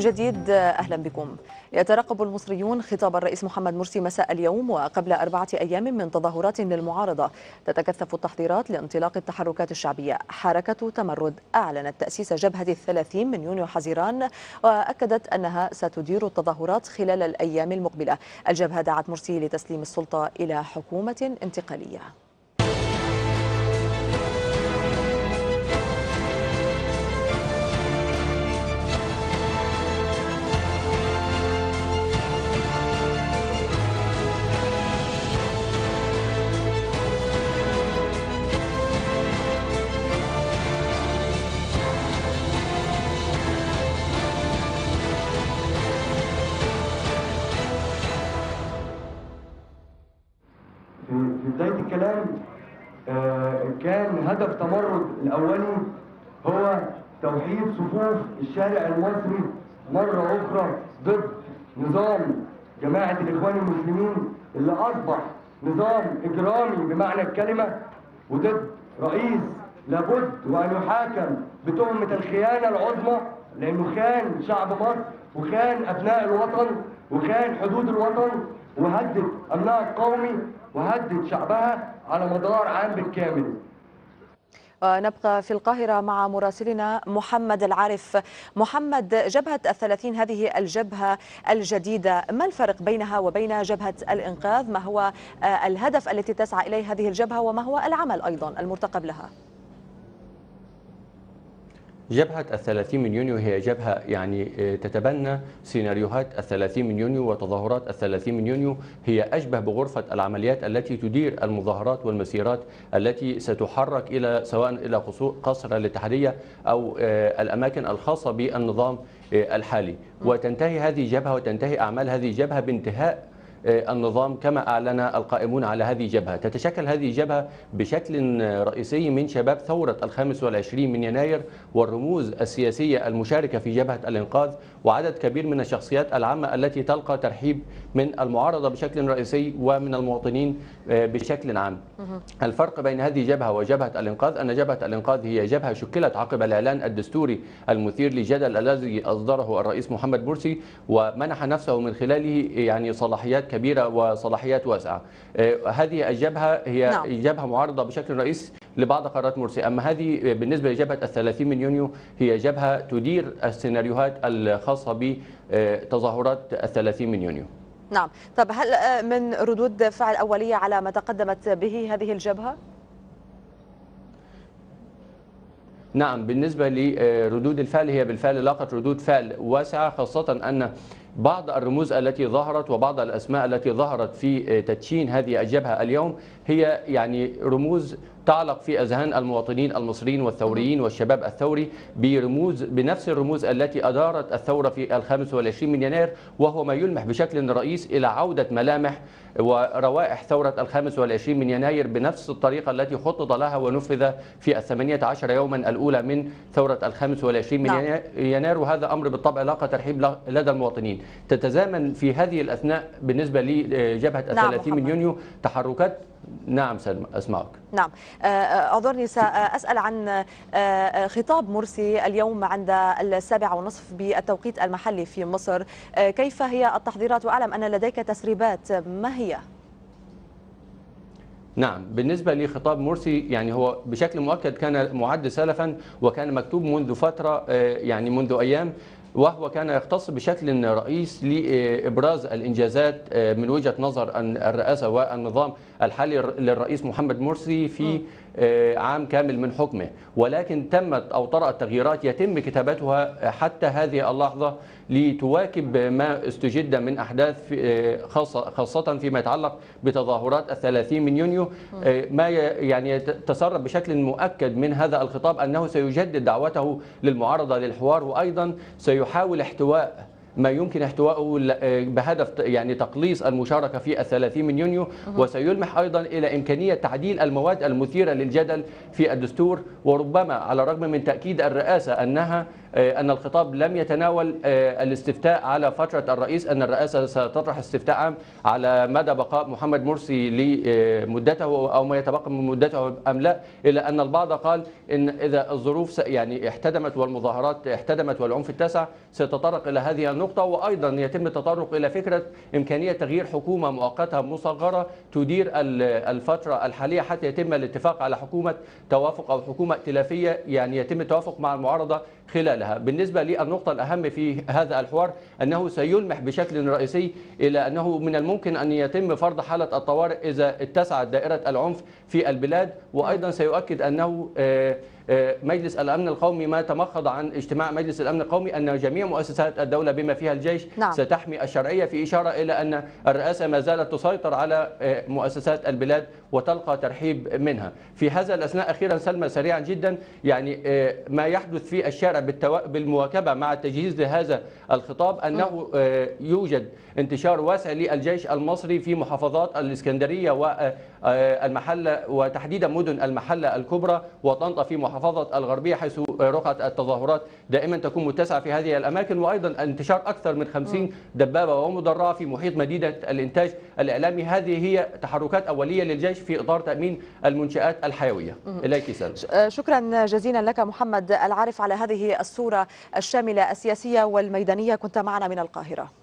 جديد أهلا بكم. يترقب المصريون خطاب الرئيس محمد مرسي مساء اليوم وقبل 4 أيام من تظاهرات للمعارضة تتكثف التحضيرات لانطلاق التحركات الشعبية. حركة تمرد أعلنت تأسيس جبهة 30 من يونيو حزيران وأكدت أنها ستدير التظاهرات خلال الأيام المقبلة. الجبهة دعت مرسي لتسليم السلطة إلى حكومة انتقالية. في بداية الكلام كان هدف تمرد الأولي هو توحيد صفوف الشارع المصري مرة أخرى ضد نظام جماعة الإخوان المسلمين اللي أصبح نظام إجرامي بمعنى الكلمة، وضد رئيس لابد وأن يحاكم بتهمة الخيانة العظمى، لأنه خان شعب مصر وخان أبناء الوطن وخان حدود الوطن وهدد أمنها القومي وهدد شعبها على مدار عام بالكامل. نبقى في القاهرة مع مراسلنا محمد العارف. محمد، جبهة 30 هذه الجبهة الجديدة، ما الفرق بينها وبين جبهة الإنقاذ؟ ما هو الهدف التي تسعى إليه هذه الجبهة وما هو العمل أيضا المرتقب لها؟ جبهة 30 من يونيو هي جبهة تتبنى سيناريوهات 30 من يونيو وتظاهرات 30 من يونيو. هي أشبه بغرفة العمليات التي تدير المظاهرات والمسيرات التي ستحرك سواء إلى قصر الاتحادية أو الأماكن الخاصة بالنظام الحالي. وتنتهي هذه الجبهة وتنتهي أعمال هذه الجبهة بانتهاء النظام كما أعلن القائمون على هذه الجبهة. تتشكل هذه الجبهة بشكل رئيسي من شباب ثورة 25 من يناير والرموز السياسية المشاركة في جبهة الإنقاذ وعدد كبير من الشخصيات العامة التي تلقى ترحيب من المعارضة بشكل رئيسي ومن المواطنين بشكل عام. الفرق بين هذه الجبهة وجبهة الإنقاذ أن جبهة الإنقاذ هي جبهة شكلت عقب الإعلان الدستوري المثير للجدل الذي أصدره الرئيس محمد مرسي ومنح نفسه من خلاله صلاحيات كبيرة وصلاحيات واسعة. هذه الجبهة هي جبهة معارضة بشكل رئيسي لبعض قرارات مرسي، أما هذه بالنسبة لجبهة 30 من يونيو هي جبهة تدير السيناريوهات الخاصة بتظاهرات 30 من يونيو. نعم، طب هل من ردود فعل أولية على ما تقدمت به هذه الجبهة؟ نعم، بالنسبة لردود الفعل هي بالفعل لاقت ردود فعل واسعة، خاصة أن بعض الرموز التي ظهرت وبعض الأسماء التي ظهرت في تدشين هذه الجبهة اليوم هي رموز تعلق في أذهان المواطنين المصريين والثوريين والشباب الثوري بنفس الرموز التي أدارت الثورة في 25 من يناير، وهو ما يلمح بشكل رئيس إلى عودة ملامح وروائح ثورة 25 من يناير بنفس الطريقة التي خطط لها ونفذ في 18 يوما الأولى من ثورة 25 من يناير، وهذا أمر بالطبع لاقى ترحيب لدى المواطنين. تتزامن في هذه الأثناء بالنسبة لجبهة 30 من يونيو تحركات. نعم سلمى، أسمعك. نعم، أعذرني سأسأل عن خطاب مرسي اليوم عند 7:30 بالتوقيت المحلي في مصر. كيف هي التحضيرات؟ وأعلم أن لديك تسريبات، ما هي؟ نعم، بالنسبة لخطاب مرسي هو بشكل مؤكد كان معد سلفا وكان مكتوب منذ فترة منذ أيام، وهو كان يختص بشكل رئيس لإبراز الإنجازات من وجهة نظر الرئاسة والنظام الحالي للرئيس محمد مرسي في عام كامل من حكمه، ولكن تمت أو طرأت تغييرات يتم كتابتها حتى هذه اللحظة لتواكب ما استجد من أحداث خاصة فيما يتعلق بتظاهرات 30 من يونيو. ما تسرب بشكل مؤكد من هذا الخطاب أنه سيجدد دعوته للمعارضة للحوار، وأيضا سيحاول احتواء ما يمكن احتوائه بهدف تقليص المشاركة في 30 من يونيو، وسيلمح أيضا إلى إمكانية تعديل المواد المثيرة للجدل في الدستور. وربما على الرغم من تأكيد الرئاسة أنها أن الخطاب لم يتناول الاستفتاء على فترة الرئيس، أن الرئاسة ستطرح استفتاء عام على مدى بقاء محمد مرسي لمدته أو ما يتبقى من مدته أم لا، إلا أن البعض قال إن إذا الظروف يعني احتدمت والمظاهرات احتدمت والعنف اتسع ستتطرق إلى هذه النقطة، وأيضا يتم التطرق إلى فكرة إمكانية تغيير حكومة مؤقتة مصغرة تدير الفترة الحالية حتى يتم الاتفاق على حكومة توافق أو حكومة ائتلافية يعني يتم التوافق مع المعارضة خلالها. بالنسبة للنقطة الأهم في هذا الحوار أنه سيلمح بشكل رئيسي إلى أنه من الممكن أن يتم فرض حالة الطوارئ إذا اتسعت دائرة العنف في البلاد، وأيضا سيؤكد أنه مجلس الأمن القومي ما تمخض عن اجتماع مجلس الأمن القومي أن جميع مؤسسات الدولة بما فيها الجيش ستحمي الشرعية، في إشارة إلى أن الرئاسة ما زالت تسيطر على مؤسسات البلاد وتلقى ترحيب منها. في هذا الأثناء أخيرا سلمى سريعا جدا، يعني ما يحدث في الشارع بالمواكبة مع التجهيز لهذا الخطاب أنه يوجد انتشار واسع للجيش المصري في محافظات الإسكندرية والمحلة، وتحديدا مدن المحلة الكبرى وطنطا في محافظة الغربية، حيث رقعة التظاهرات دائما تكون متسعة في هذه الأماكن، وأيضا انتشار أكثر من 50 دبابة ومدرعة في محيط مدينة الإنتاج الإعلامي. هذه هي تحركات أولية للجيش في إطار تأمين المنشآت الحيوية. إليك سلمى. شكرا جزيلا لك محمد العارف على هذه الصورة الشاملة السياسية والميدانية، كنت معنا من القاهرة.